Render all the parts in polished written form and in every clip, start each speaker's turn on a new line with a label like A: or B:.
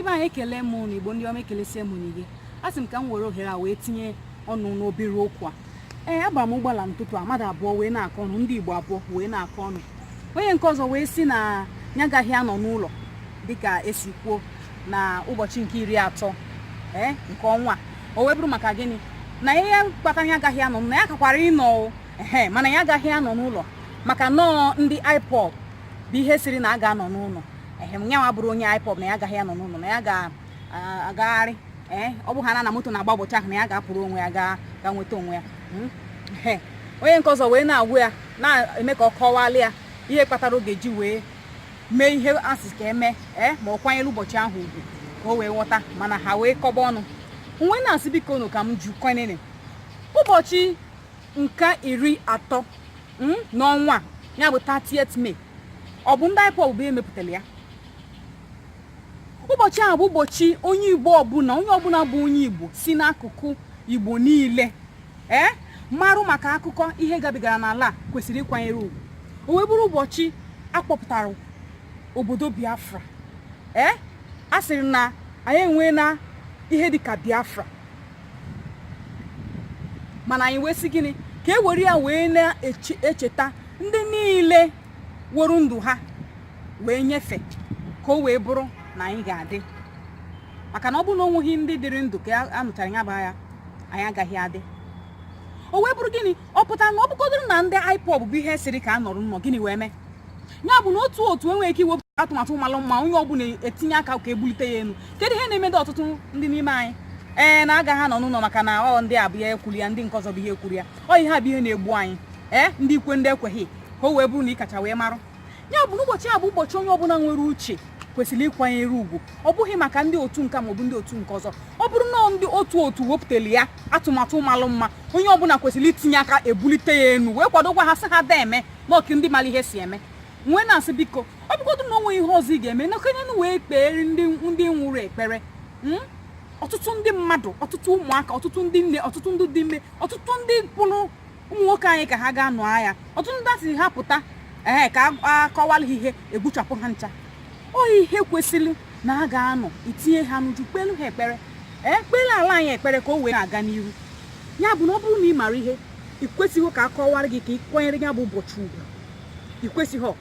A: ba anyị ekele m n'Igbo ndị ọma ekelesi m n'ige asị m ka m were ohere a wee tinye ọnụ n'obere okwu a agbara m ụgbọala n'ụtụtụ a mmadụ abụọ wee na-akọ ọnụ ndị Igbo abụọ wee na-akọ ọnụ onye nke ọzọ wee si na ya agaghị anọ n'ụlọ dịka esi kwuo na ụbọchị nke 30 nke ọnwa o wee bụrụ maka gịnị na ihe kpatara ya agaghị anọ na ya kakwara ịnọ mana ya agaghị anọ n'ụlọ maka nọọ ndị IPOB bụ ihe siri na a ga-anọ n'ụlọ nyanwa bụrụ onye IPOB na ya agaghị anọ n'ụlọ na ya ga-agagharị ọ bụ ha na moto na-agba ụbọchị ahụ na ya ga-apụrụ onwe ya ga nweta onwe ya onye nke ọzọ wee na-agwụ ya na-eme ka ọ kọwalị ya ihe kpatara oge ji wee mee ihe asị ka eme ma ọ kwanyere ụbọchị ahụ ugwu ka o wee ghọta mana ha wee kọba ọnụ nwe na-asị biko nụ ka m ju kwenene ụbọchị nke 30 n'ọnwa ya bụ 30th May ọ bụ ndị IPOB bụ emepụtara ya ụbọchị ahụ bụ ụbọchị onye Igbo ọbụla bụ onye Igbo si n'akụkụ Igbo niile marụ maka akụkọ ihe gabigara n'ala kwesịrị ịkwanyere ugwu o wee bụrụ ụbọchị akpọpụtara obodo Bịafra a sịrị na anyị enwee na ihe dịka Bịafra mana anyị wee sị gịnị ka e were ya wee na-echeta ndị niile were ndụ ha wee nyefee ka o wee bụrụ na anyị ga-adị maka na ọ bụrụ na onweghị ndị dịrị ndụ ka a nụchara ya bụ agha anyị agaghị adị o wee bụrụ gịnị ọ pụtara na ọ bụgodoro na ndị IPOB bụ ihe siri ka a nọrọ nnọọ gịnị wee mee ya bụ na otu enweghị ike iwepụ atụmatụ malụ mma onye ọbụla etinye aka ka ebulite ya elu kedu ihe na-emede ọtụtụ ndị n'ime anyị na-agaghị anọ n'ụlọ maka na ọ ndị a bụ ihe ekwuru ya ndị nke ọzọ bụ ihe ekwuru ya ọ ihe a bụ ihe na-egbu anyị ndị ikwe ndị ekweghị ka o wee bụrụ na ị kacha wee marụ ya bụ n'ụbọchị a bụ ụbọchị onye ọbụla nwere uche kwesịrị ịkwanyere ugwu ọ bụghị maka ndị otu nke maọbụ ndị otu nke ọzọ ọ bụrụ na ndị otu wepụtara ya atụmatụ malụ mma onye ọbụla kwesịrị itinye aka ebulite ya enu wee kwadogwa ha sị ha da eme n'ọkụ ndị mara ihe si eme nwee na-asị biko ọ bụgodu na onwe ihe ọzọ ị ga-eme na okenye wee kpeere ndị nwụrụ ekpere ọtụtụ ndị mmadụ ọtụtụ ụmụaka ọtụtụ ndị nne ọtụtụ ndị dị ime ọtụtụ ndị kpụrụ ụmụ nwoke anyị ka ha gaa nụọ agha ọtụtụ ndị asị ha pụta ka akọwala ihe egbuchapụ ha ncha ọ ihe kwesịrị na a ga-anọ itinye ha n'uju kpelu ha ekpere kpere ala anyị ekpere ka o wee na-aga n'iru ya bụ na ọ bụrụ na ị mara ihe ị kwesịghị ka a kọwara gị ka ị kwanyere ya bụ ụbọchị ugwu ị kwesịghị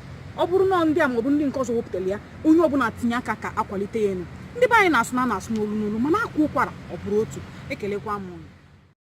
A: ọ bụrụ na ndị a maọbụ ndị nke ọzọ wepụtara ya onye ọbụla tinye aka ka akwalite ya elu ndị be anyị na-asụ n'olu n'olu mana akwa ụkwara ọ bụrụ otu ekelekwa m